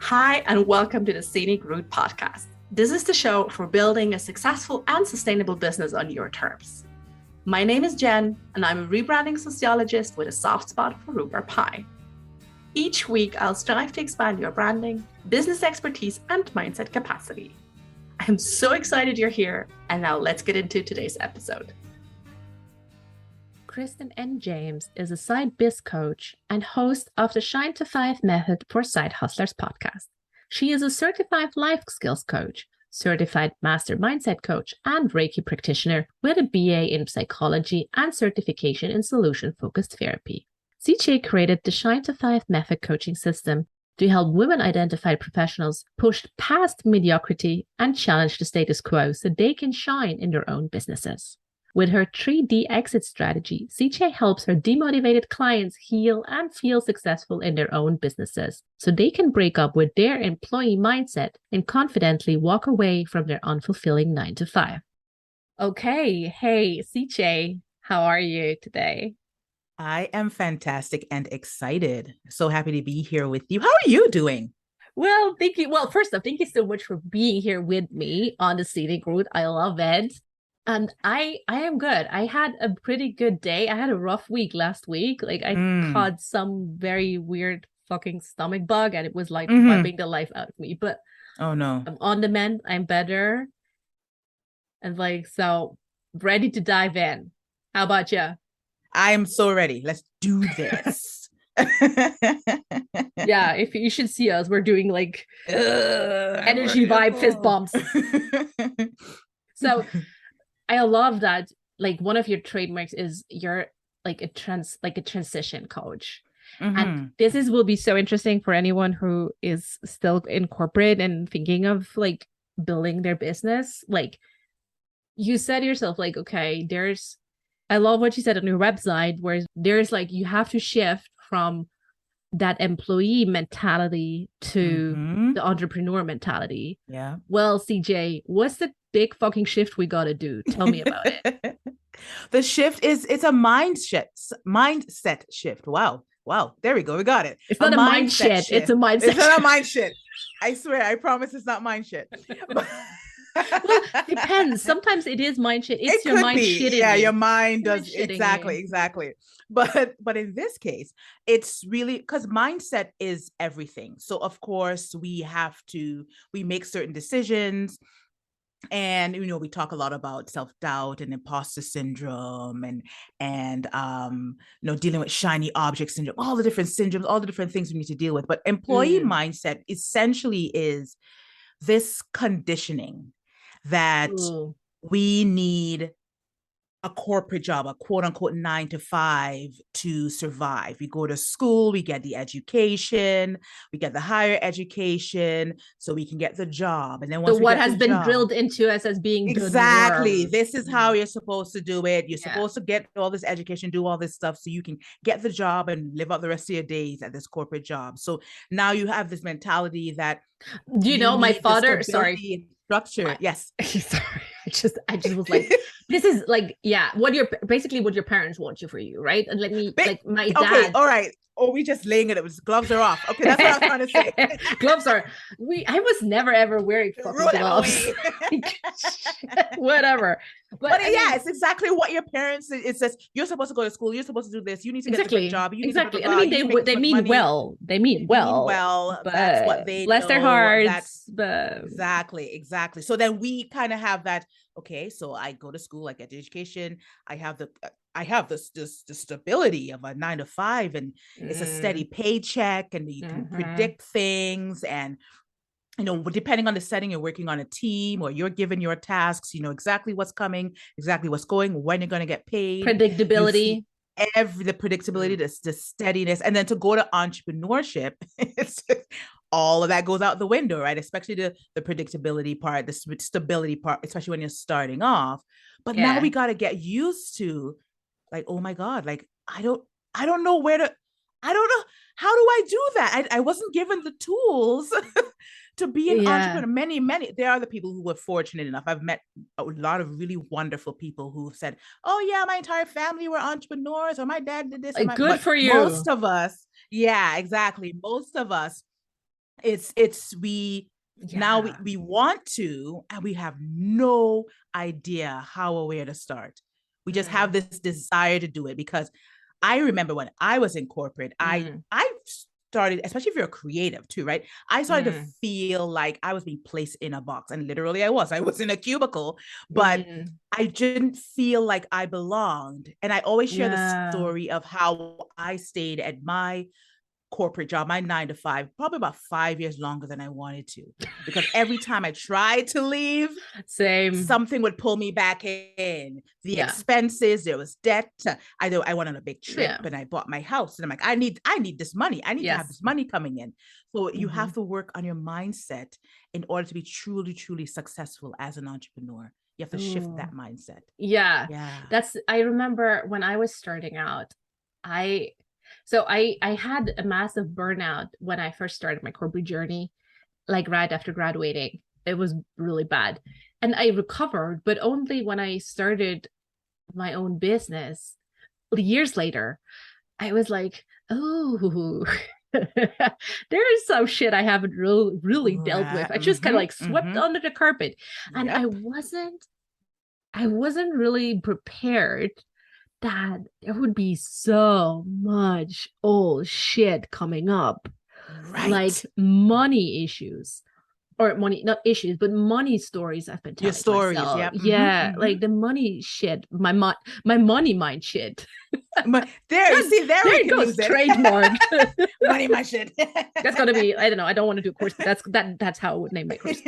Hi, and welcome to the Scenic Route podcast. This is the show for building a successful and sustainable business on your terms. My name is Jen, and I'm a rebranding sociologist with a soft spot for rhubarb pie. Each week, I'll strive to expand your branding, business expertise, and mindset capacity. I'm so excited you're here, and now let's get into today's episode. Christen N. James is a Side Biz Coach and host of the Shine to 5 Method for Side Hustlers podcast. She is a certified life skills coach, certified master mindset coach, and Reiki practitioner with a BA in psychology and certification in solution-focused therapy. CJ created the Shine to 5 Method coaching system to help women-identified professionals push past mediocrity and challenge the status quo so they can shine in their own businesses. With her 3D exit strategy, CJ helps her demotivated clients heal and feel successful in their own businesses so they can break up with their employee mindset and confidently walk away from their unfulfilling 9-to-5. Okay, hey, CJ, how are you today? I am fantastic and excited. So happy to be here with you. How are you doing? Well, thank you. Well, first off, thank you so much for being here with me on the Scenic Route. I love it. And I am good. I had a pretty good day. I had a rough week last week. Like I caught some very weird fucking stomach bug and it was like wiping the life out of me. But oh no. I'm on the mend. I'm better. And so ready to dive in. How about you? I am so ready. Let's do this. Yeah, if you should see us, we're doing like energy vibe fist bumps. So I love that. Like one of your trademarks is you're like a transition coach. And this will be so interesting for anyone who is still in corporate and thinking of like building their business. Like you said yourself, like, okay, I love what you said on your website, where there's like, you have to shift from that employee mentality to the entrepreneur mentality. Yeah. Well, CJ, what's the big fucking shift we got to do? Tell me about it. The shift it's a mindset shift. Wow. There we go. We got it. It's not a mind shit. Shift. It's a mindset. It's not a mind shit. I swear. I promise it's not mind shit. Well, depends. Sometimes it is mind shit. It's your mind shitting. Yeah, your mind does exactly. But in this case, it's really because mindset is everything. So of course we make certain decisions. And we talk a lot about self-doubt and imposter syndrome and dealing with shiny object syndrome, all the different syndromes, all the different things we need to deal with. But employee mindset essentially is this conditioning that we need a corporate job, a quote unquote 9-to-5 to survive. We go to school, we get the education, we get the higher education so we can get the job. And then once what has been drilled into us as being exactly, this is how you're supposed to do it. You're supposed to get all this education, do all this stuff so you can get the job and live out the rest of your days at this corporate job. So now you have this mentality that my father, sorry, structure. Yes. Sorry. I just was like, this is like, yeah, what your parents want you, right? And my dad. Okay, all right. Or we just laying it with gloves are off. Okay, that's what I was trying to say. I was never ever wearing fucking gloves. Whatever. But yeah, it's exactly what your parents, it says, you're supposed to go to school, you're supposed to do this, you need to get a good job. You exactly. And I mean, they mean well. They mean well. But that's what they bless their hearts. But exactly. So then we kind of have that, okay, so I go to school, I get the education, I have the stability of a 9-to-5 and it's a steady paycheck and you can predict things and depending on the setting, you're working on a team or you're given your tasks, you know exactly what's coming, exactly what's going, when you're going to get paid. Predictability. The predictability, the steadiness. And then to go to entrepreneurship, it's all of that goes out the window, right? Especially the predictability part, the stability part, especially when you're starting off. But now we got to get used to like, oh my God, like, I don't know I don't know. How do I do that? I wasn't given the tools to be an entrepreneur. Many, there are the people who were fortunate enough. I've met a lot of really wonderful people who said, oh yeah, my entire family were entrepreneurs or my dad did this. Good for you. Most of us, yeah, exactly. Most of us We now we want to, and we have no idea how or where to start. We just have this desire to do it, because I remember when I was in corporate, I started, especially if you're a creative too, right? I started to feel like I was being placed in a box, and literally I was in a cubicle, but I didn't feel like I belonged. And I always share the story of how I stayed at my corporate job, my 9 to 5, probably about 5 years longer than I wanted to, because every time I tried to leave, something would pull me back in. The expenses, there was debt. I went on a big trip and I bought my house, and I'm like, I need this money. I need to have this money coming in. So you have to work on your mindset in order to be truly, truly successful as an entrepreneur. You have to shift that mindset. I remember when I was starting out, I had a massive burnout when I first started my corporate journey, like right after graduating. It was really bad. And I recovered, but only when I started my own business years later. I was like, oh, there is some shit I haven't really dealt with. I just kind of like swept under the carpet. And I wasn't really prepared that there would be so much old shit coming up, like money issues, or money, not issues, but money stories I've been telling myself. Like the money shit, my money mind shit. There it goes, trademark. Money mind shit. That's gotta be, I don't know, I don't want to do a course, but that's how I would name my course.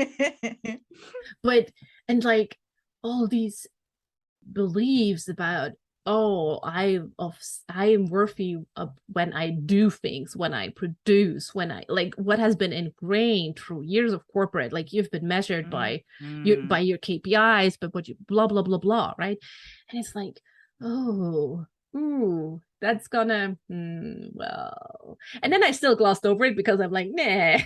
But, and like all these beliefs about, I am worthy of when I do things, when I produce, when I, like, what has been ingrained through years of corporate, like you've been measured by your KPIs, but what you blah blah blah blah, right? And it's like, that's gonna well, and then I still glossed over it because I'm like, nah.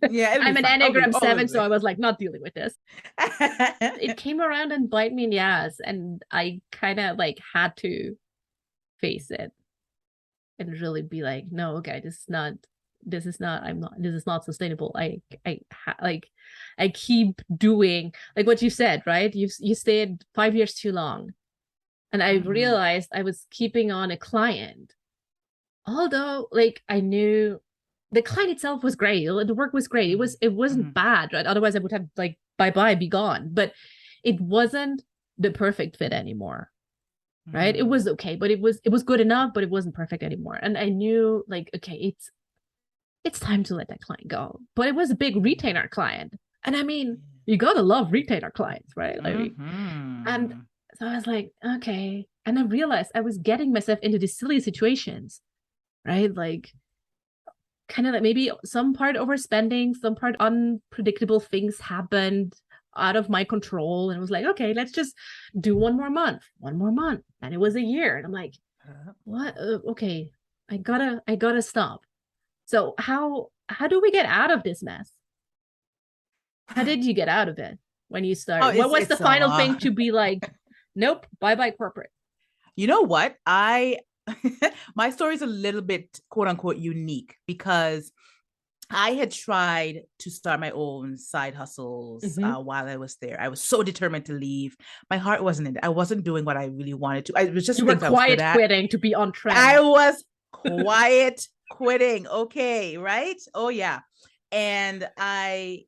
I'm an Enneagram 7, so I was like, not dealing with this. It came around and bite me in the ass, and I kind of like had to face it and really be like, no, okay, this is not sustainable. I keep doing like what you said, right? You stayed 5 years too long. And I realized I was keeping on a client, although like I knew the client itself was great. The work was great. It wasn't bad, right? Otherwise I would have like, bye, be gone. But it wasn't the perfect fit anymore, right? It was okay, but it was good enough, but it wasn't perfect anymore. And I knew like, okay, it's time to let that client go. But it was a big retainer client. And I mean, you gotta love retainer clients, right? Like, and so I was like, okay. And I realized I was getting myself into these silly situations, right? Like kind of like maybe some part overspending, some part unpredictable things happened out of my control. And it was like, okay, let's just do one more month. And it was a year. And I'm like, what? Okay, I gotta stop. So how do we get out of this mess? How did you get out of it when you started? What was the final thing to be like, nope, bye corporate? You know what? My story is a little bit quote unquote unique, because I had tried to start my own side hustles while I was there. I was so determined to leave. My heart wasn't in it. I wasn't doing what I really wanted to. I was just, you were quiet quitting to be on track. I was quiet quitting. Okay, right? Oh yeah. And I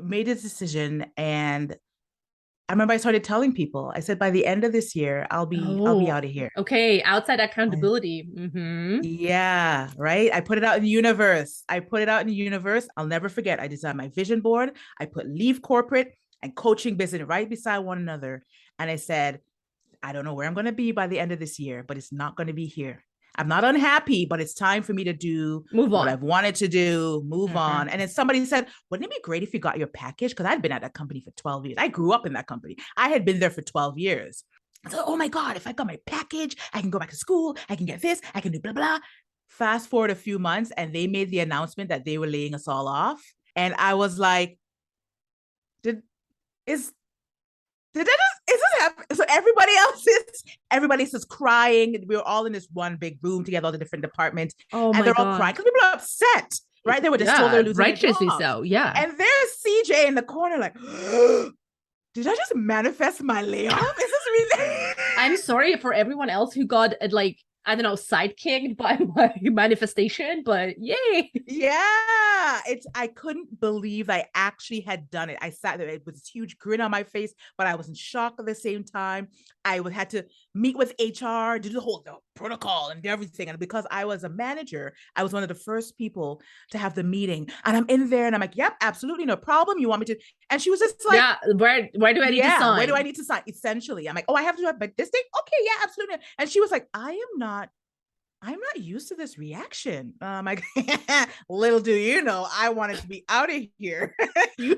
made a decision, and I remember I started telling people, I said, by the end of this year, I'll be out of here. Okay. Outside accountability. Yeah. Right. I put it out in the universe. I'll never forget. I designed my vision board. I put leave corporate and coaching business right beside one another. And I said, I don't know where I'm going to be by the end of this year, but it's not going to be here. I'm not unhappy, but it's time for me to move on. What I've wanted to do, move on. And then somebody said, wouldn't it be great if you got your package? Because I'd been at that company for 12 years. I grew up in that company. I had been there for 12 years. So, oh my God, if I got my package, I can go back to school. I can get this. I can do blah, blah. Fast forward a few months, and they made the announcement that they were laying us all off. And I was like, is this happen? So everybody's just crying. We were all in this one big room together, all the different departments, and they're all crying because people are upset. right? They were just told they're losing their righteously jobs. so. Yeah. And there's CJ in the corner like, did I just manifest my layoff? Is this really? I'm sorry for everyone else who got like, I don't know, sidekicked by my manifestation, but yay. Yeah, I couldn't believe I actually had done it. I sat there with this huge grin on my face, but I was in shock at the same time. I had to meet with HR, do the whole protocol and everything. And because I was a manager, I was one of the first people to have the meeting. And I'm in there and I'm like, yep, absolutely no problem. You want me to? And she was just like, yeah, where do I need to sign? Where do I need to sign? Essentially, I'm like, oh, I have to do it by this date? Okay, yeah, absolutely. And she was like, I'm not used to this reaction. Like, little do you know, I wanted to be out of here.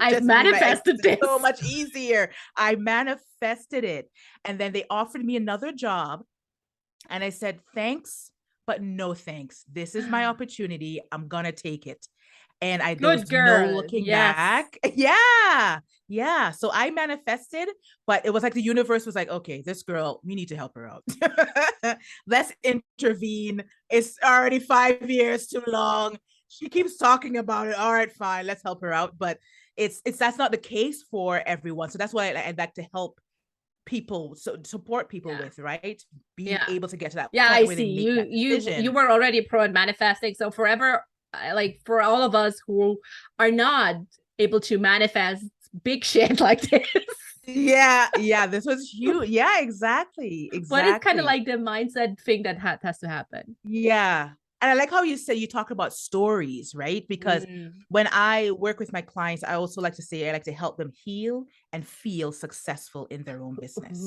I manifested this so much easier. I manifested it. And then they offered me another job. And I said, thanks, but no thanks. This is my opportunity. I'm going to take it. And there was no looking back. Yeah. So I manifested, but it was like the universe was like, okay, this girl, we need to help her out. Let's intervene. It's already 5 years too long. She keeps talking about it. All right, fine. Let's help her out. But that's not the case for everyone. So that's why I'd like to help people, so support people with, right? Being able to get to that point I where see. they make You were already pro in manifesting. So forever, like for all of us who are not able to manifest big shit like this. Yeah, this was huge. Yeah, exactly. But it's kind of like the mindset thing that has to happen. Yeah. And I like how you said you talk about stories, right? Because when I work with my clients, I also like to say I like to help them heal and feel successful in their own business.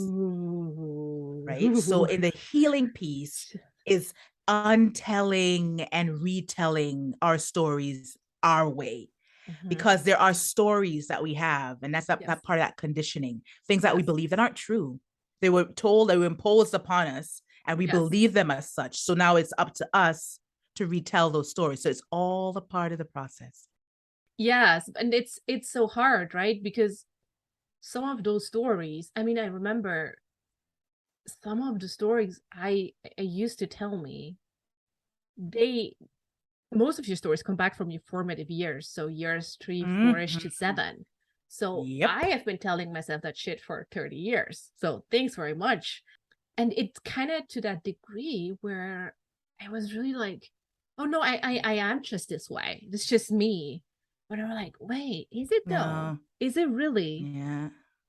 Right? So in the healing piece is untelling and retelling our stories our way. Because there are stories that we have, and that's that part of that conditioning, things that we believe that aren't true. They were told, they were imposed upon us, and we believe them as such. So now it's up to us to retell those stories. So it's all a part of the process. Yes, and it's so hard, right? Because some of those stories, I mean, I remember some of the stories I used to tell me, most of your stories come back from your formative years. So years 3, 4-ish to 7. So I have been telling myself that shit for 30 years. So thanks very much. And it's kind of to that degree where I was really like, oh no, I am just this way. It's just me. But I'm like, wait, is it though? No. Is it really? Yeah.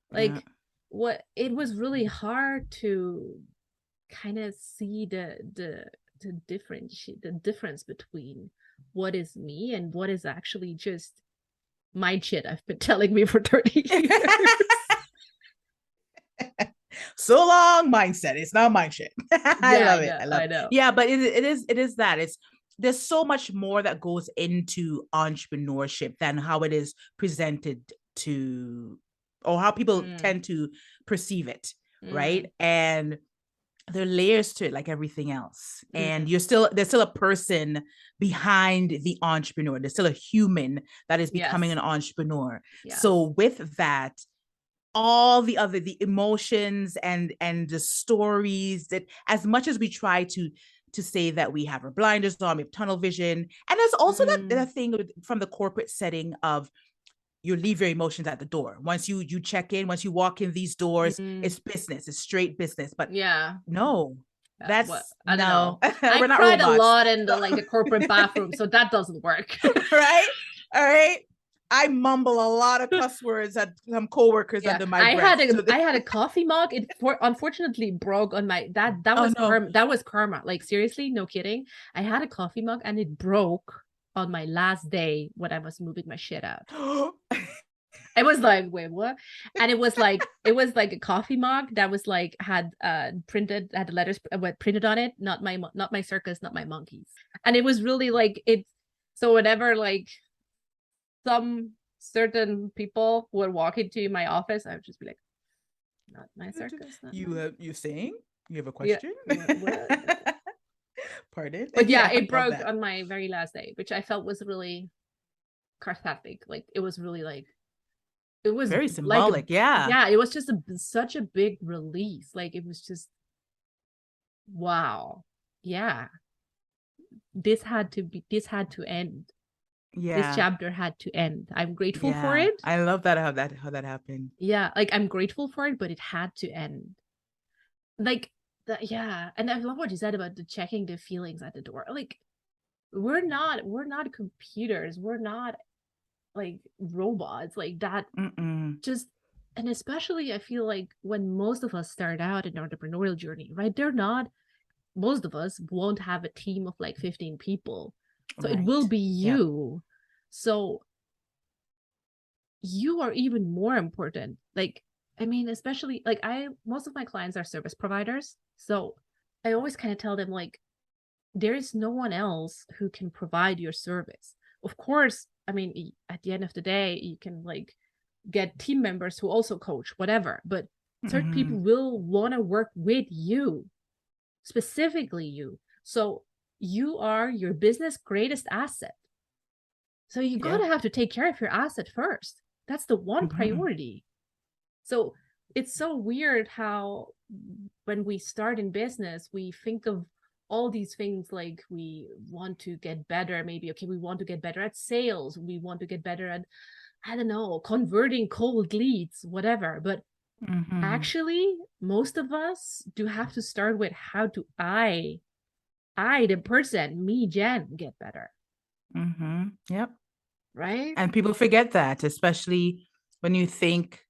Like what it was really hard to kind of see the difference between what is me and what is actually just my shit I've been telling me for 30 years. So long mindset. It's not my shit. I love it. I know. Yeah, but it is that. There's so much more that goes into entrepreneurship than how it is presented to, or how people tend to perceive it, right? And there are layers to it, like everything else. And there's still a person behind the entrepreneur. There's still a human that is becoming an entrepreneur. So with that, all the emotions and the stories, that as much as we try to say that we have our blinders on, we have tunnel vision, and there's also that thing from the corporate setting of you leave your emotions at the door. Once you check in, once you walk in these doors, it's business, it's straight business. But no, that's I don't know. I cried a lot in the corporate bathroom, so that doesn't work. Right? All right. I mumble a lot of cuss words at some coworkers under my breath. I had a coffee mug. It unfortunately broke on my that was karma. That was karma. Like seriously, no kidding. I had a coffee mug and it broke on my last day when I was moving my shit out. I was like, wait, what? And it was like a coffee mug that was like had the letters printed on it, not my circus, not my monkeys. And it was really like it. So whenever like some certain people would walk into my office, I would just be like, not my circus. Not you saying? You have a question? Yeah, what? Pardon? But it broke on my very last day, which I felt was really cathartic. Like it was really like it was very symbolic. Yeah, it was just such a big release. Like it was just wow. Yeah. This had to end. This Yeah. chapter had to end. I'm grateful for Yeah. it. I love that how that happened. Yeah, like I'm grateful for it, but it had to end. Like that, yeah. And I love what you said about the checking the feelings at the door. Like we're not computers. We're not like robots like that. Just, and especially I feel like when most of us start out in entrepreneurial journey, right? Most of us won't have a team of like 15 people. So it will Right. be Yep. you. So you are even more important. Like, I mean, especially like most of my clients are service providers. So I always kind of tell them like, there is no one else who can provide your service. Of course, I mean, at the end of the day, you can like get team members who also coach, whatever, but certain people will want to work with you, specifically you. So you are your business greatest asset. So you gotta have to take care of your asset first. That's the one priority. So it's so weird how when we start in business, we think of all these things like we want to get better. Maybe, okay, we want to get better at sales. We want to get better at, I don't know, converting cold leads, whatever. But actually, most of us do have to start with how do I, the person, me, Jen, get better. Yep. Right. And people forget that, especially when you think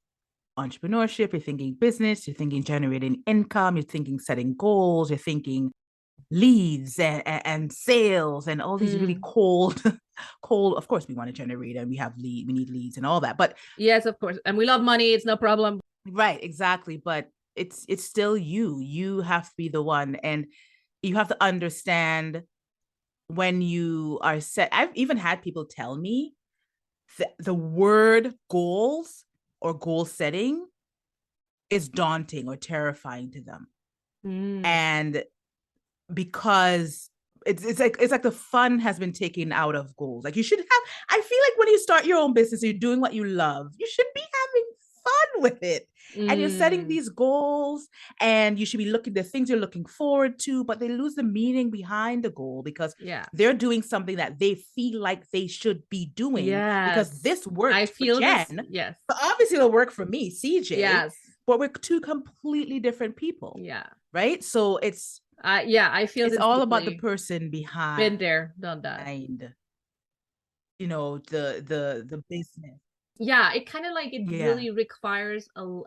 entrepreneurship, you're thinking business, you're thinking generating income, you're thinking setting goals, you're thinking leads and sales and all these really cold, of course we want to generate and we need leads and all that. But yes, of course. And we love money. It's no problem. Right, exactly. But it's still you. You have to be the one, and you have to understand when you are set. I've even had people tell me that the word goals or goal setting is daunting or terrifying to them. And because it's like the fun has been taken out of goals. Like you should have, I feel like when you start your own business, you're doing what you love, you should be having fun with it. And you're setting these goals and you should be looking the things you're looking forward to, but they lose the meaning behind the goal because they're doing something that they feel like they should be doing. Because this worked for Jen. Yes. But obviously it'll work for me, CJ. Yes. But we're two completely different people. Yeah. Right. So it's I feel it's all about the person behind. Been there, done that. You know, the business. Yeah, it kind of like it really requires a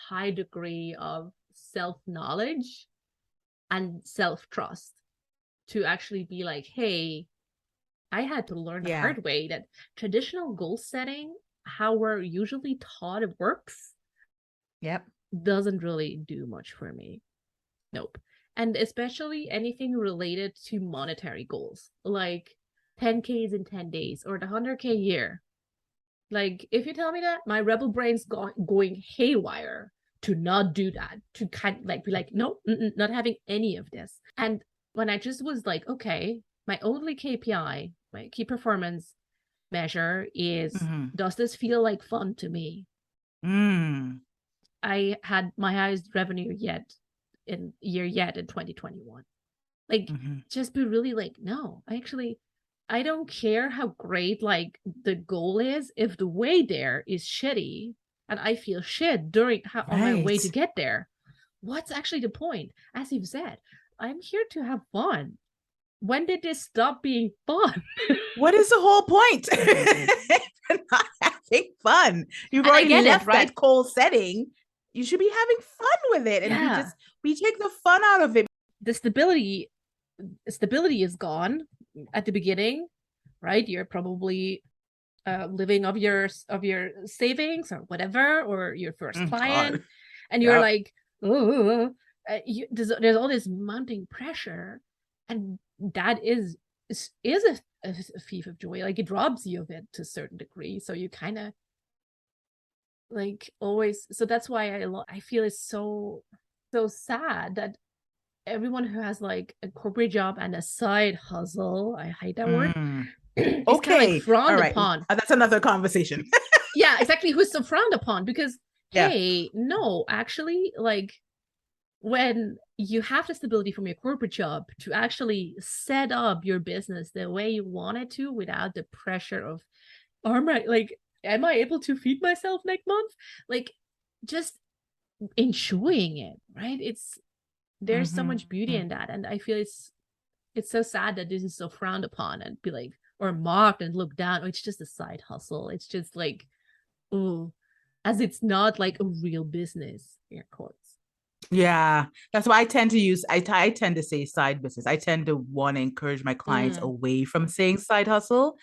high degree of self-knowledge and self-trust to actually be like, hey, I had to learn the hard way that traditional goal setting, how we're usually taught it works, doesn't really do much for me. Nope. And especially anything related to monetary goals, like 10Ks in 10 days or the 100K year. Like, if you tell me that, my rebel brain's going haywire to not do that, to kind of like be like, no, not having any of this. And when I just was like, okay, my only KPI, my key performance measure is, does this feel like fun to me? I had my highest revenue yet in 2021. Like, just be really like, no, I don't care how great like the goal is if the way there is shitty and I feel shit on my way to get there. What's actually the point? As you've said, I'm here to have fun. When did this stop being fun? What is the whole point? You're not having fun. You've already left that goal setting. You should be having fun with it. And we take the fun out of it. The stability is gone at the beginning, right? You're probably living of your savings or whatever, or your first client, and you're like, oh, there's all this mounting pressure, and that is a thief of joy. Like, it robs you of it to a certain degree. So you kind of like always. So that's why I feel it's so sad that everyone who has like a corporate job and a side hustle, I hate that word, is kind of like frowned upon. That's another conversation. Yeah, exactly. Who's so frowned upon? Because hey, no, actually, like when you have the stability from your corporate job to actually set up your business the way you want it to without the pressure of, am I able to feed myself next month? Like, just enjoying it, right? There's so much beauty in that. And I feel it's so sad that this is so frowned upon and be like, or mocked and looked down. Oh, it's just a side hustle. It's just like, oh, as it's not like a real business, air quotes. Yeah, that's why I tend to use, I tend to say side business. I tend to want to encourage my clients away from saying side hustle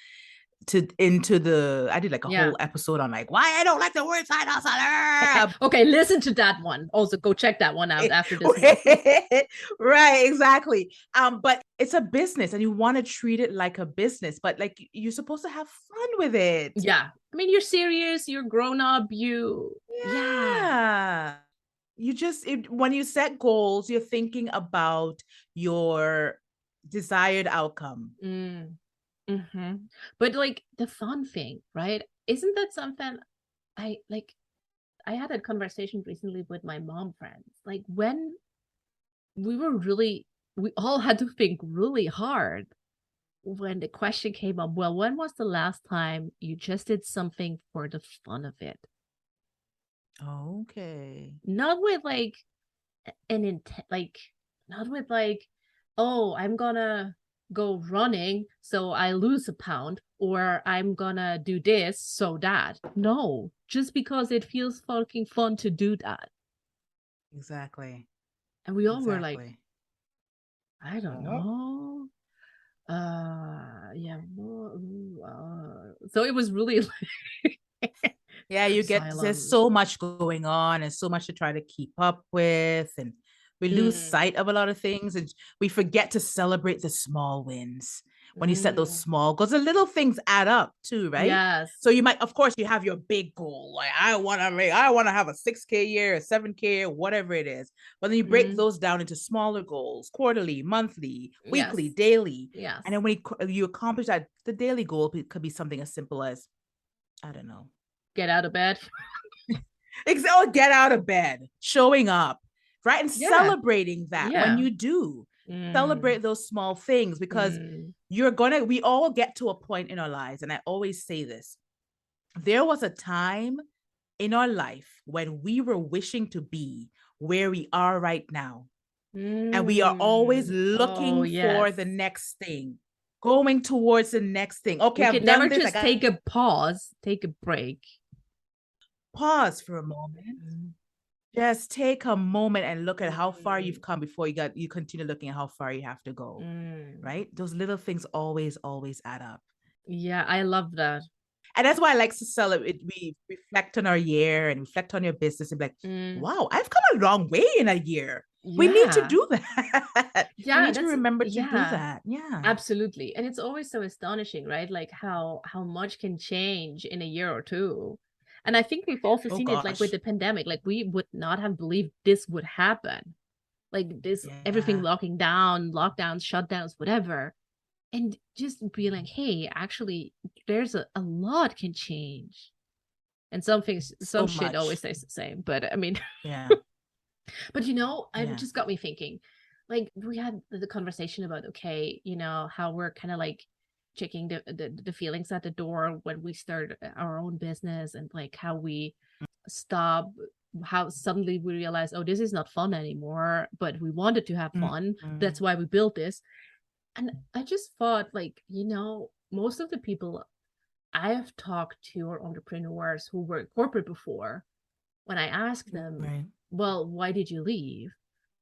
to into the, I did like a whole episode on like why I don't like the word side hustle. Okay, listen to that one. Also go check that one out after this one. Right, exactly. But it's a business and you want to treat it like a business, but like you're supposed to have fun with it. Yeah. I mean, you're serious, you're grown up, you just, when you set goals, you're thinking about your desired outcome. But like the fun thing, right? Isn't that something I had a conversation recently with my mom friends. Like when we all had to think really hard when the question came up, well, when was the last time you just did something for the fun of it? Okay. Not with like an intent, like not with like, oh, I'm gonna go running so I lose a pound, or I'm gonna do this so that. No, just because it feels fucking fun to do that. Exactly. And we all were like, I don't know. Yeah. So it was really like yeah, you get silence. There's so much going on and so much to try to keep up with, and we lose sight of a lot of things, and we forget to celebrate the small wins. When you set those small goals, the little things add up too, right? Yes. So you might, of course, you have your big goal, like I want to have a 6K year, a 7K year, whatever it is. But then you break those down into smaller goals, quarterly, monthly, weekly, daily. Yes. And then when you accomplish that, the daily goal could be something as simple as, I don't know, get out of bed. Get out of bed, showing up, right? And celebrating that when you do. Celebrate those small things, because we all get to a point in our lives. And I always say this, there was a time in our life when we were wishing to be where we are right now. And we are always looking for the next thing, going towards the next thing. Okay, I've done this. Just take a pause, take a break. Pause for a moment. Just take a moment and look at how far you've come before you continue looking at how far you have to go. Right? Those little things always add up. Yeah, I love that. And that's why I like to celebrate. We reflect on our year and reflect on your business and be like, wow, I've come a long way in a year. Yeah. We need to do that. Yeah, we need to remember to do that. Yeah, absolutely. And it's always so astonishing, right? Like how much can change in a year or two. And I think we've also seen it like with the pandemic. Like we would not have believed this would happen. Like this, everything locking down, lockdowns, shutdowns, whatever. And just be like, hey, actually, there's a lot can change. And some shit always stays the same. But I mean, yeah. But it just got me thinking. Like we had the conversation about, okay, how we're kind of like checking the feelings at the door when we start our own business, and like how we stop, how suddenly we realize, oh, this is not fun anymore, but we wanted to have fun. That's why we built this. And I just thought, like, most of the people I have talked to are entrepreneurs who were corporate before. When I ask them, well, why did you leave?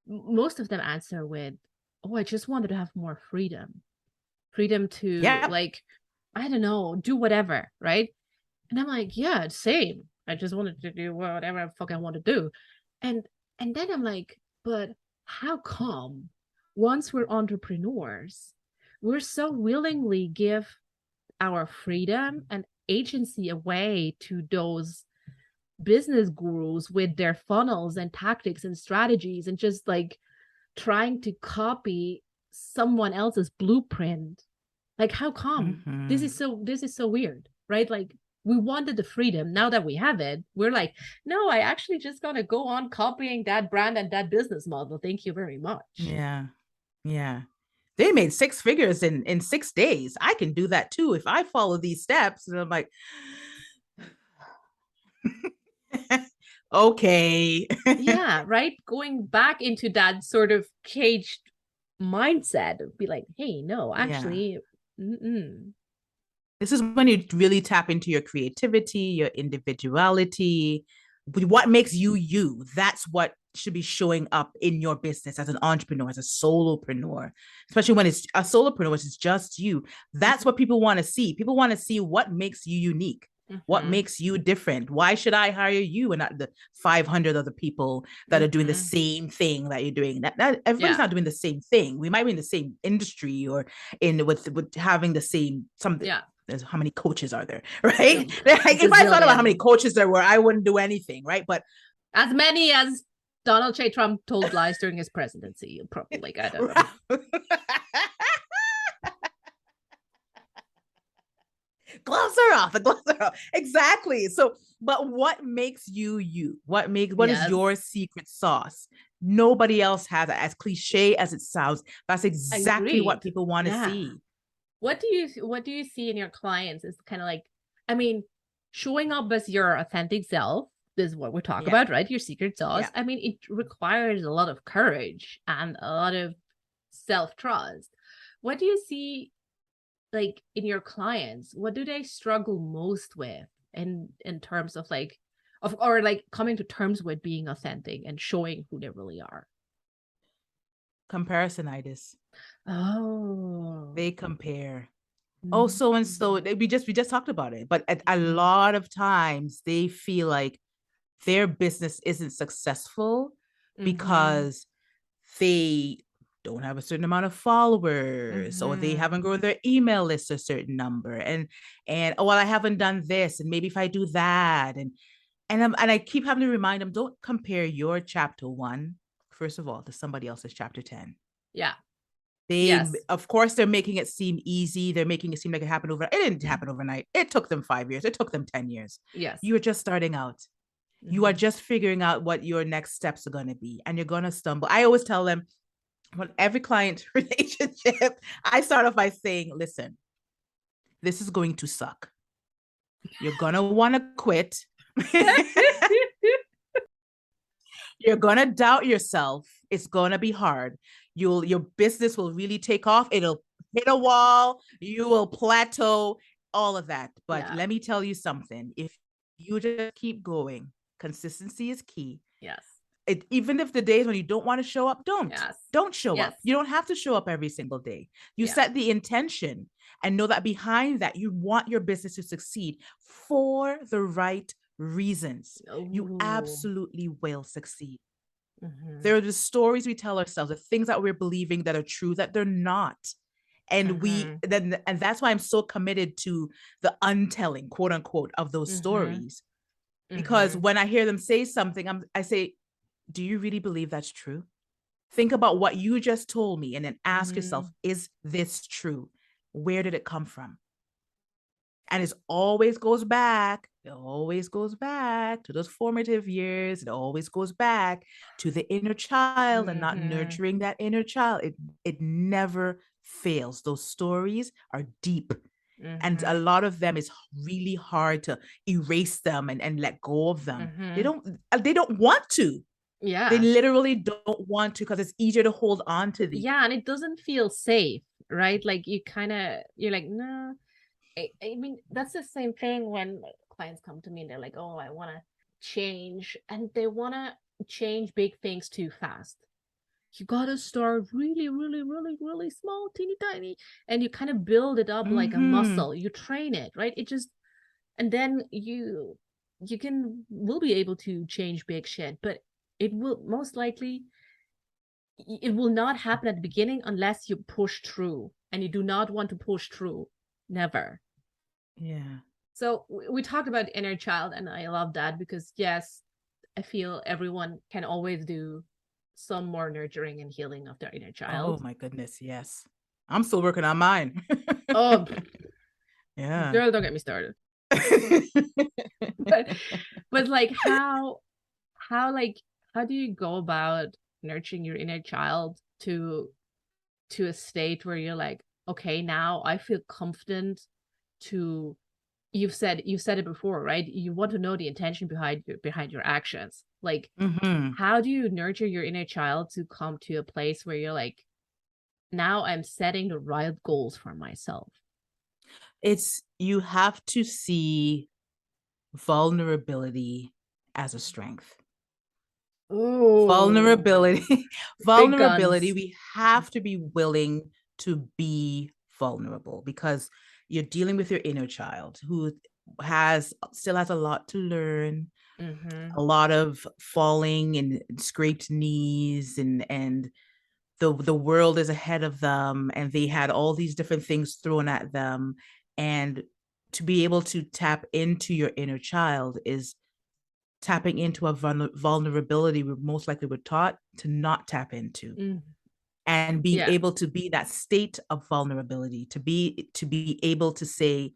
Most of them answer with, oh, I just wanted to have more freedom to like, I don't know, do whatever. Right. And I'm like, yeah, same. I just wanted to do whatever the fuck I want to do. And then I'm like, but how come once we're entrepreneurs, we're so willingly give our freedom and agency away to those business gurus with their funnels and tactics and strategies, and just like trying to copy someone else's blueprint? Like, how come? This is so weird, right? Like, we wanted the freedom. Now that we have it, we're like, no, I actually just gotta go on copying that brand and that business model. Thank you very much. Yeah. Yeah. They made 6 figures in 6 days. I can do that too if I follow these steps. And I'm like, okay. Yeah, right. Going back into that sort of caged mindset, be like, hey, no, actually, this is when you really tap into your creativity, your individuality, what makes you you. That's what should be showing up in your business as an entrepreneur, as a solopreneur, especially when it's a solopreneur, which is just you. That's what people want to see. People want to see what makes you unique. What makes you different? Why should I hire you and not the 500 other people that are doing the same thing that you're doing? That everybody's not doing the same thing. We might be in the same industry or in with having the same something. Yeah. There's how many coaches are there, right? Like, if I thought about how many coaches there were, I wouldn't do anything, right? But as many as Donald J. Trump told lies during his presidency, you'll probably like, I don't know. Gloves are off. The gloves are off. Exactly. So, but what makes you you? What is your secret sauce? Nobody else has it. As cliche as it sounds, that's exactly what people want to see. What do you see in your clients is kind of like, I mean, showing up as your authentic self is what we're talking about, right? Your secret sauce. Yeah. I mean, it requires a lot of courage and a lot of self-trust. What do you see like in your clients? What do they struggle most with in terms of like or like coming to terms with being authentic and showing who they really are? Comparisonitis. Oh, they compare. Oh, so and so. We just talked about it, but a lot of times they feel like their business isn't successful because they don't have a certain amount of followers or they haven't grown their email list a certain number, and oh, well, I haven't done this, and maybe if I do that, and I keep having to remind them, don't compare your chapter 1, first of all, to somebody else's chapter 10. Yeah. Of course, they're making it seem easy. They're making it seem like it happened overnight. It didn't happen overnight. It took them 5 years. It took them 10 years. Yes. You are just starting out. You are just figuring out what your next steps are going to be, and you're going to stumble. I always tell them, when every client relationship, I start off by saying, listen, this is going to suck. You're going to want to quit. You're going to doubt yourself. It's going to be hard. Your business will really take off. It'll hit a wall. You will plateau, all of that. But let me tell you something. If you just keep going, consistency is key. Yes. Even if the days when you don't want to show up, don't show up. You don't have to show up every single day. You set the intention and know that behind that, you want your business to succeed for the right reasons. You absolutely will succeed. There are the stories we tell ourselves, the things that we're believing that are true that they're not. And and that's why I'm so committed to the untelling, quote unquote, of those stories. Because when I hear them say something, I say, do you really believe that's true? Think about what you just told me and then ask yourself, is this true? Where did it come from? And it always goes back to those formative years. It always goes back to the inner child and not nurturing that inner child. It never fails. Those stories are deep. And a lot of them is really hard to erase them and let go of them. They don't want to. Yeah. They literally don't want to because it's easier to hold on to these. Yeah. And it doesn't feel safe, right? Like you're like, no. I mean, that's the same thing when clients come to me and they're like, oh, I want to change. And they want to change big things too fast. You got to start really, really, really, really small, teeny tiny. And you kind of build it up like a muscle. You train it, right? And then will be able to change big shit. But it will most likely, it will not happen at the beginning unless you push through. And you do not want to push through. Never. Yeah. So we talked about inner child, and I love that because yes, I feel everyone can always do some more nurturing and healing of their inner child. Oh my goodness, yes. I'm still working on mine. Oh, yeah. Girl, don't get me started. but like how do you go about nurturing your inner child to a state where you're like, okay, now I feel confident to, you've said it before, right? You want to know the intention behind your actions. Like, how do you nurture your inner child to come to a place where you're like, now I'm setting the right goals for myself? You have to see vulnerability as a strength. Ooh, vulnerability big guns. we have to be willing to be vulnerable, because you're dealing with your inner child who still has a lot to learn, a lot of falling and scraped knees, and the world is ahead of them, and they had all these different things thrown at them. And to be able to tap into your inner child is tapping into a vulnerability we most likely were taught to not tap into. And being able to be that state of vulnerability, to be able to say,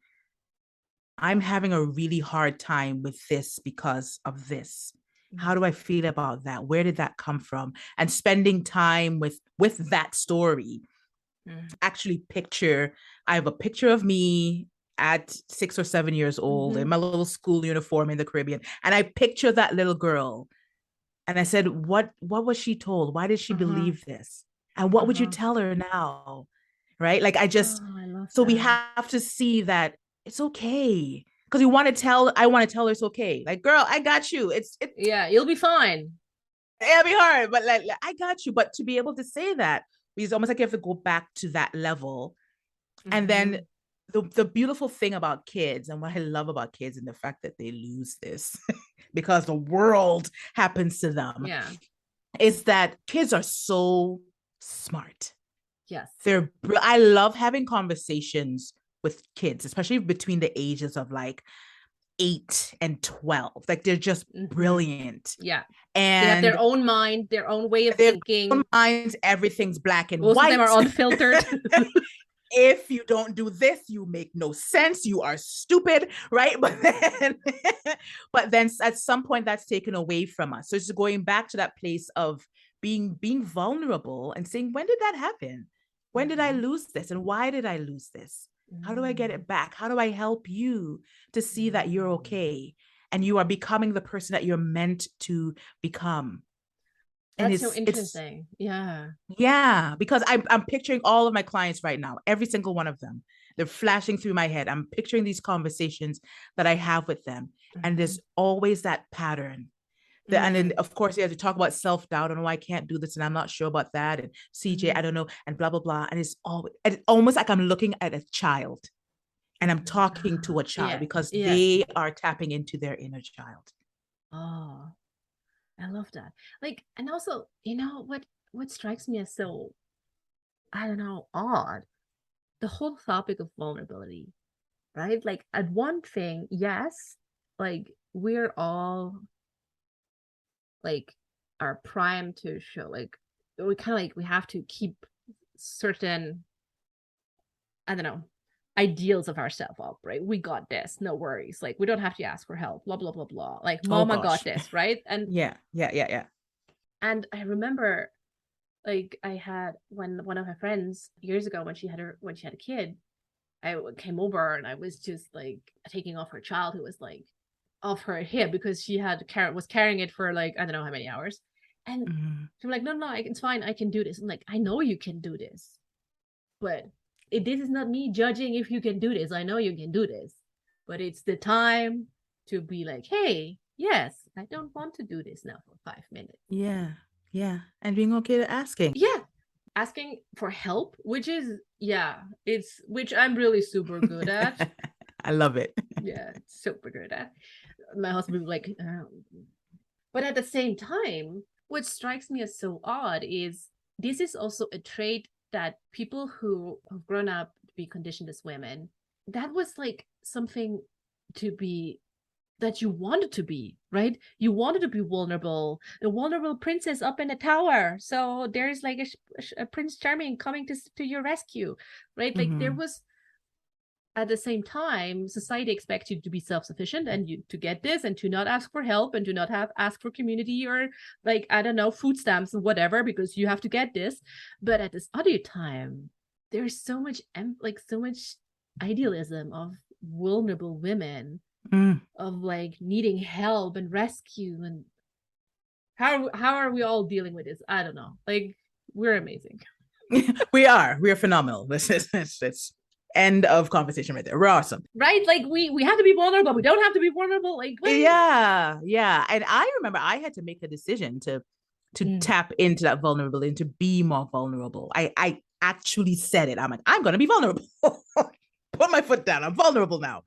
I'm having a really hard time with this because of this. How do I feel about that? Where did that come from? And spending time with that story. Actually I have a picture of me at 6 or 7 years old in my little school uniform in the Caribbean. And I picture that little girl. And I said, what was she told? Why did she believe this? And what would you tell her now? Right? Like, I so we have to see that it's okay. Because I want to tell her it's okay. Like, girl, I got you. Yeah, you'll be fine. It'll be hard, but like, I got you. But to be able to say that, it's almost like you have to go back to that level. And then the beautiful thing about kids, and what I love about kids, and the fact that they lose this because the world happens to them, is that kids are so smart. Yes. I love having conversations with kids, especially between the ages of like 8 and 12. Like, they're just brilliant. Yeah. And they have their own mind, their own way of thinking. Own minds, everything's black and white. Most of them are unfiltered. If you don't do this, you make no sense. You are stupid, right? But then at some point that's taken away from us. So it's going back to that place of being vulnerable and saying, when did that happen? When did I lose this? And why did I lose this? How do I get it back? How do I help you to see that you're okay and you are becoming the person that you're meant to become? That's so interesting. Yeah, because I'm picturing all of my clients right now, every single one of them. They're flashing through my head. I'm picturing these conversations that I have with them. And there's always that pattern. And then, of course, you have to talk about self-doubt. And, I can't do this, and I'm not sure about that. And CJ, I don't know, and blah, blah, blah. And it's almost like I'm looking at a child and I'm talking to a child because they are tapping into their inner child. Oh, I love that. Like, and also, what strikes me as so, I don't know, odd, the whole topic of vulnerability, right? Like, at one thing, yes, like, we're all like are primed to show, like, we kind of like, we have to keep certain, I don't know, ideals of ourselves up, right? We got this, no worries. Like, we don't have to ask for help, blah, blah, blah, blah. Like, mama got this, right? And yeah. And I remember, like, I had one of my friends years ago when she had a kid, I came over and I was just like taking off her child who was like off her hip because she was carrying it for like, I don't know how many hours. And she's like, no, it's fine. I can do this. I'm like, I know you can do this, but this is not me judging if you can do this. I know you can do this, but it's the time to be like, hey, yes, I don't want to do this now for 5 minutes. Yeah. And being okay to asking. Yeah. Asking for help, which I'm really super good at. I love it. Yeah, super good at. My husband was like, but at the same time, what strikes me as so odd is this is also a trait that people who have grown up to be conditioned as women, that was like something to be, that you wanted to be, right? You wanted to be vulnerable, the vulnerable princess up in a tower. So there's like a Prince Charming coming to your rescue, right? Like, there was at the same time, society expects you to be self-sufficient and you to get this and to not ask for help and to not have ask for community or like, I don't know, food stamps or whatever, because you have to get this. But at this other time, there's so much so much idealism of vulnerable women, of like needing help and rescue. And how are we all dealing with this? I don't know. Like, we're amazing. We're phenomenal. This is end of conversation right there. We're awesome. Right? Like we have to be vulnerable. We don't have to be vulnerable. Like, wait. Yeah. And I remember I had to make a decision to tap into that vulnerability and to be more vulnerable. I actually said it. I'm like, I'm gonna be vulnerable. Put my foot down. I'm vulnerable now.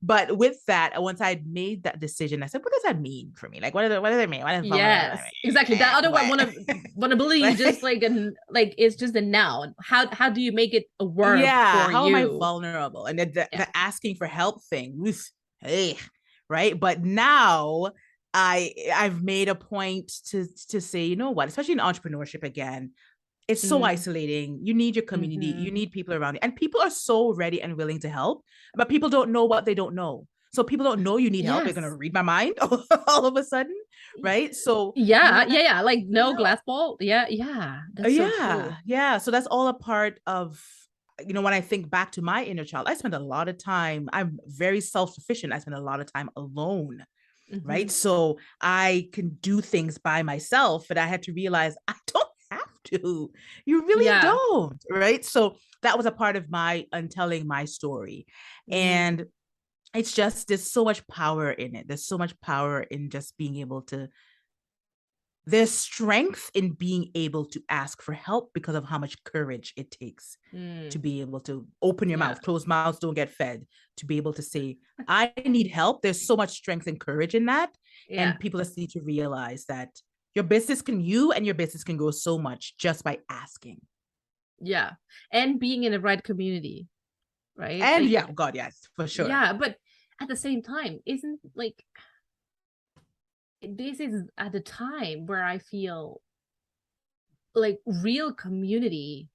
But with that, once I'd made that decision, I said, what does that mean for me? Like, what does it mean? What does yes, mean? Exactly. That other one, vulnerability is just like it's just a noun. How do you make it a word? Yeah. For how you? Am I vulnerable? And the asking for help thing, hey, right? But now I've made a point to say, you know what, especially in entrepreneurship again, it's so isolating. You need your community. You need people around you. And people are so ready and willing to help, but people don't know what they don't know. So people don't know you need help. They're going to read my mind all of a sudden. Right. So yeah. Like no glass ball. Yeah. That's so true. Yeah. So that's all a part of, when I think back to my inner child, I spend a lot of time. I'm very self-sufficient. I spend a lot of time alone. Right. So I can do things by myself, but I had to realize I don't have to. You really don't. Right. So that was a part of my untelling my story. And it's just, there's so much power in it. There's so much power in just being able to, there's strength in being able to ask for help because of how much courage it takes to be able to open your mouth. Closed mouths don't get fed. To be able to say, I need help. There's so much strength and courage in that. And people just need to realize that your business can grow so much just by asking. Yeah. And being in the right community. Right. And God, yes, for sure. Yeah. But at the same time, isn't like, this is at the time where I feel like real community,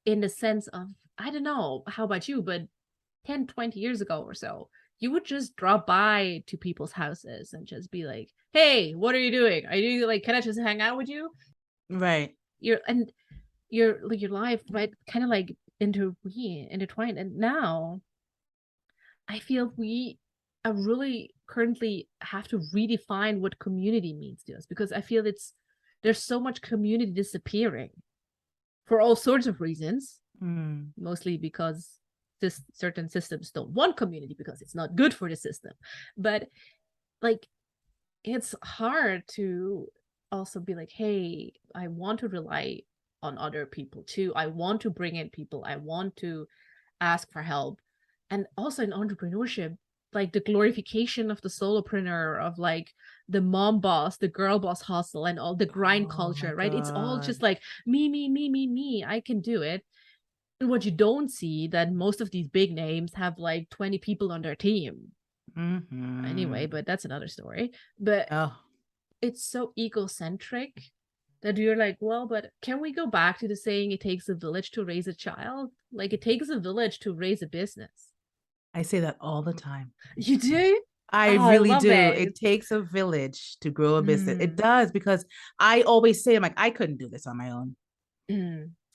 in the sense of, I don't know how about you, but 10, 20 years ago or so, you would just drop by to people's houses and just be like, hey, what are you doing? Are you like, can I just hang out with you? Right. Your life, right, kind of like intertwined. And now I feel we are really currently have to redefine what community means to us, because I feel there's so much community disappearing for all sorts of reasons, mostly because certain systems don't want community because it's not good for the system. But like, it's hard to also be like, hey, I want to rely on other people too. I want to bring in people. I want to ask for help. And also in entrepreneurship, like the glorification of the solopreneur, of like the mom boss, the girl boss hustle, and all the grind culture, right? It's all just like me, I can do it. And what you don't see, that most of these big names have like 20 people on their team. Anyway, but that's another story. But it's so egocentric that you're like, well, but can we go back to the saying, it takes a village to raise a child? Like, it takes a village to raise a business. I say that all the time. You do? I really do. It takes a village to grow a business. It does, because I always say, I'm like, I couldn't do this on my own.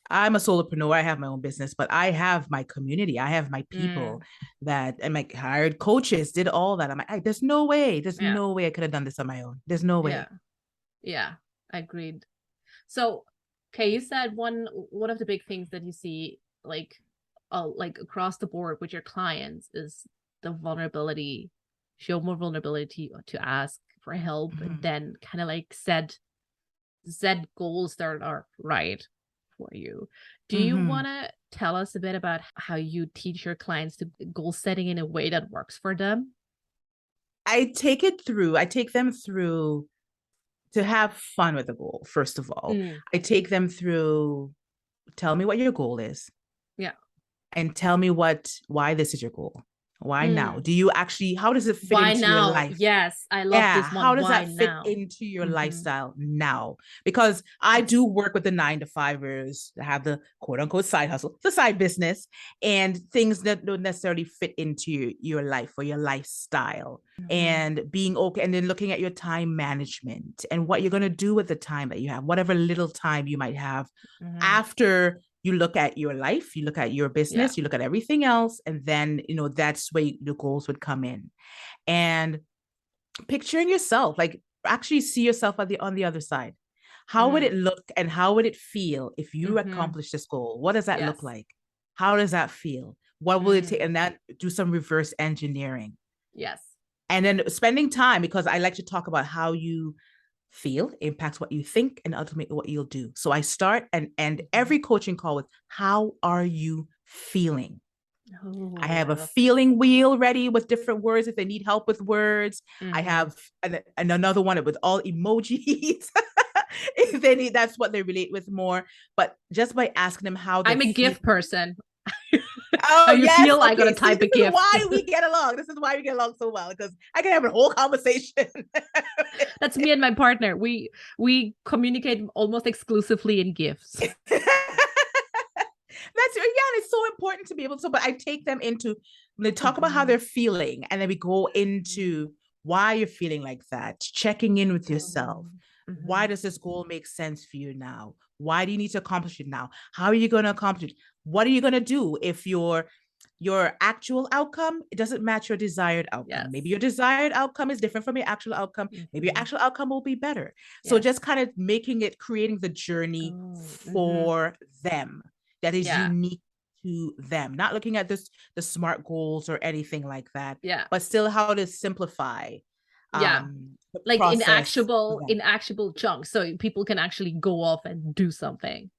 I'm a solopreneur. I have my own business, but I have my community. I have my people that, and like hired coaches, did all that. I'm like, there's no way. There's no way I could have done this on my own. There's no way. Yeah, agreed. So, okay, you said one of the big things that you see like across the board with your clients is the vulnerability, show more vulnerability to ask for help, and then kind of like set goals that are right for you. Do you want to tell us a bit about how you teach your clients to goal setting in a way that works for them? I take them through to have fun with the goal. First of all, I take them through, tell me what your goal is. Yeah. And tell me why this is your goal. Why now? Do you actually, how does it fit Why into your now? life? Yes, I love Yeah, this how one. does Why that fit now? into your lifestyle now? Because I do work with the 9-to-5ers that have the quote unquote side hustle, the side business, and things that don't necessarily fit into your life or your lifestyle. And being okay, and then looking at your time management and what you're going to do with the time that you have, whatever little time you might have after you look at your life, you look at your business, you look at everything else, and then, that's where the goals would come in. And picturing yourself, like actually see yourself on the other side. How would it look and how would it feel if you accomplish this goal? What does that look like? How does that feel? What will it take? And that, do some reverse engineering. Yes. And then spending time, because I like to talk about how you feel impacts what you think and ultimately what you'll do. So I start and end every coaching call with, how are you feeling? I have a feeling wheel ready with different words if they need help with words. I have another one with all emojis if they need, that's what they relate with more. But just by asking them how I'm a GIF person. Oh, how you feel, I gotta type a GIF. This is why we get along. This is why we get along so well, because I can have a whole conversation. That's me and my partner. We communicate almost exclusively in GIFs. And it's so important to be able to, but I take them into, they talk about how they're feeling, and then we go into why you're feeling like that, checking in with yourself. Why does this goal make sense for you now? Why do you need to accomplish it now? How are you going to accomplish it? What are you going to do if your actual outcome, it doesn't match your desired outcome? Maybe your desired outcome is different from your actual outcome. Maybe your actual outcome will be better. So just kind of creating the journey for them that is unique to them, not looking at the SMART goals or anything like that, but still how to simplify like in actionable chunks, so people can actually go off and do something.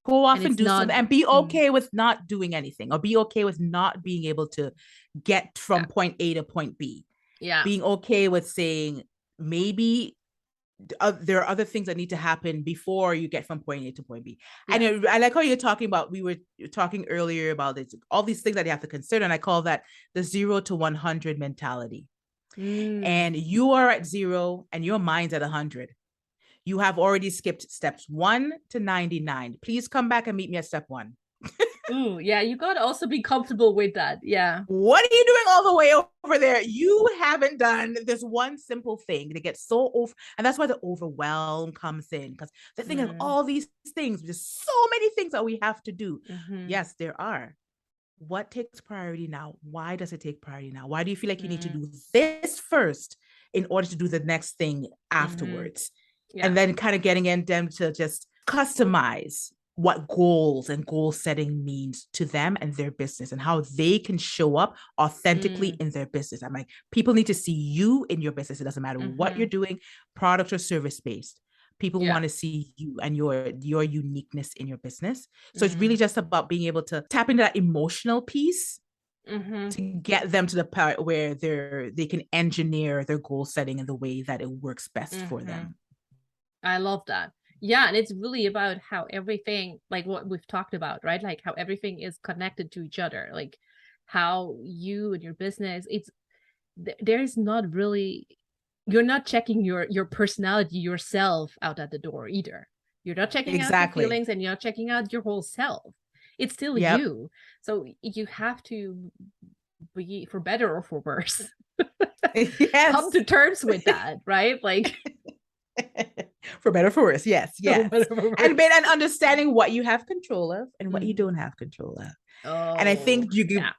Go off and do something, and be okay with not doing anything, or be okay with not being able to get from point A to point B. Being okay with saying, maybe there are other things that need to happen before you get from point A to point B. And I like how you're talking about, we were talking earlier about this, all these things that you have to consider. And I call that the 0 to 100 mentality. And you are at 0 and your mind's at 100. You have already skipped steps 1 to 99. Please come back and meet me at step 1. Ooh, yeah, you got to also be comfortable with that. Yeah. What are you doing all the way over there? You haven't done this one simple thing. They get so over, and that's why the overwhelm comes in, because they're thinking of all these things. There's so many things that we have to do. Yes, there are. What takes priority now? Why does it take priority now? Why do you feel like you need to do this first in order to do the next thing afterwards? And then kind of getting in them to just customize what goals and goal setting means to them and their business, and how they can show up authentically in their business. I'm like, people need to see you in your business. It doesn't matter what you're doing, product or service based. People want to see you and your uniqueness in your business. So it's really just about being able to tap into that emotional piece to get them to the part where they can engineer their goal setting in the way that it works best for them. I love that. Yeah, and it's really about how everything, like what we've talked about, right? Like how everything is connected to each other, like how you and your business, there's not really, you're not checking your personality yourself out at the door either. You're not checking out your feelings, and you're not checking out your whole self. It's still you. So you have to be, for better or for worse, come to terms with that, right? Like for better, for worse. Yes. And understanding what you have control of and what you don't have control of. And I think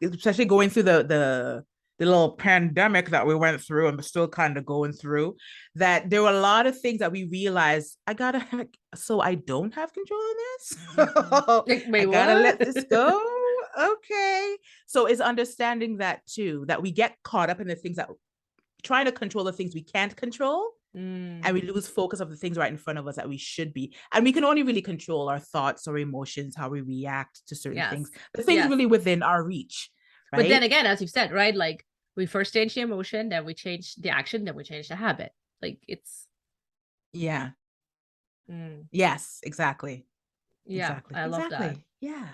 especially going through the little pandemic that we went through and we're still kind of going through, that there were a lot of things that we realized, so I don't have control of this. Wait, I gotta let this go. Okay. So it's understanding that too, that we get caught up in the things that trying to control the things we can't control. And we lose focus of the things right in front of us that we should be. And we can only really control our thoughts or emotions, how we react to certain things. The things really within our reach. Right? But then again, as you've said, right? Like we first change the emotion, then we change the action, then we change the habit. Like it's. Yeah. Yes, exactly. Yeah, exactly. I love that. Yeah.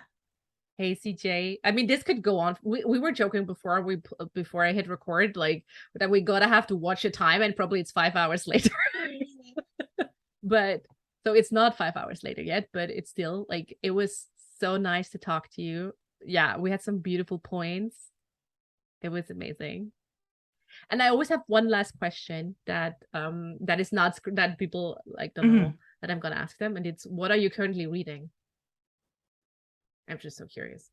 Hey CJ, I mean, this could go on. We were joking before I hit record, like that we gotta have to watch a time, and probably it's 5 hours later. But so it's not 5 hours later yet, but it's still like it was so nice to talk to you. Yeah, we had some beautiful points. It was amazing. And I always have one last question that is not that people like don't know that I'm gonna ask them, and it's what are you currently reading? I'm just so curious.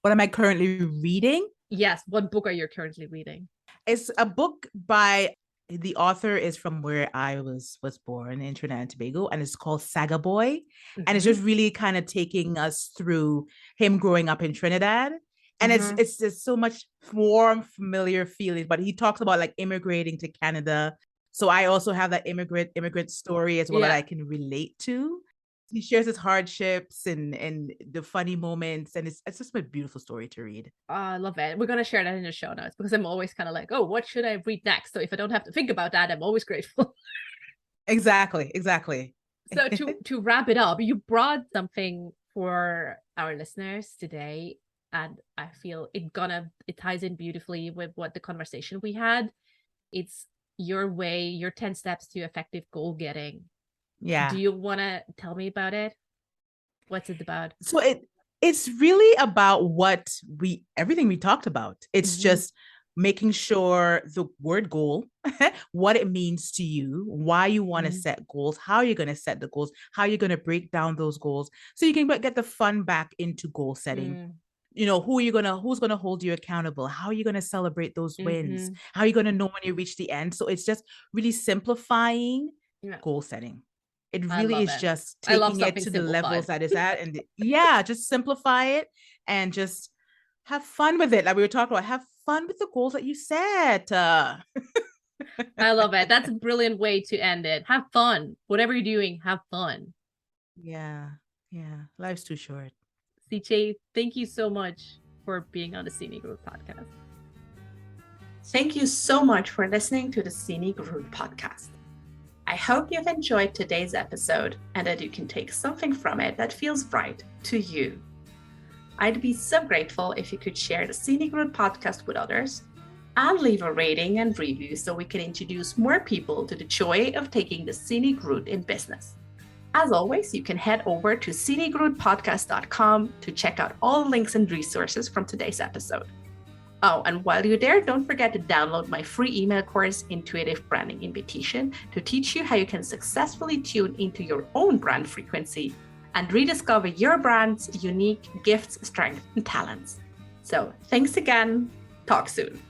What am I currently reading? Yes. What book are you currently reading? It's a book by the author is from where I was born in Trinidad and Tobago, and it's called Saga Boy. And it's just really kind of taking us through him growing up in Trinidad. And it's just so much warm, familiar feelings. But he talks about like immigrating to Canada. So I also have that immigrant story as well that I can relate to. He shares his hardships and the funny moments, and it's just a beautiful story to read. I love it. We're gonna share that in the show notes because I'm always kind of like, oh, what should I read next? So if I don't have to think about that, I'm always grateful. Exactly. So to wrap it up, you brought something for our listeners today, and I feel it ties in beautifully with what the conversation we had. It's your 10 steps to effective goal getting. Yeah. Do you want to tell me about it? What's it about? So it's really about everything we talked about. It's just making sure the word goal, what it means to you, why you want to set goals, how you're going to set the goals, how you're going to break down those goals so you can get the fun back into goal setting. You know, who's going to hold you accountable? How are you going to celebrate those wins? How are you going to know when you reach the end? So it's just really simplifying goal setting. It really is just taking it to the levels that it's at, and just simplify it and just have fun with it. Like we were talking about, have fun with the goals that you set. I love it. That's a brilliant way to end it. Have fun. Whatever you're doing, have fun. Yeah. Life's too short. CJ, thank you so much for being on the Scenic Route podcast. Thank you so much for listening to the Scenic Route podcast. I hope you've enjoyed today's episode and that you can take something from it that feels right to you. I'd be so grateful if you could share the Scenic Route podcast with others and leave a rating and review so we can introduce more people to the joy of taking the scenic route in business. As always, you can head over to scenicroutepodcast.com to check out all the links and resources from today's episode. Oh, and while you're there, don't forget to download my free email course, Intuitive Branding Invitation, to teach you how you can successfully tune into your own brand frequency and rediscover your brand's unique gifts, strengths, and talents. So thanks again. Talk soon.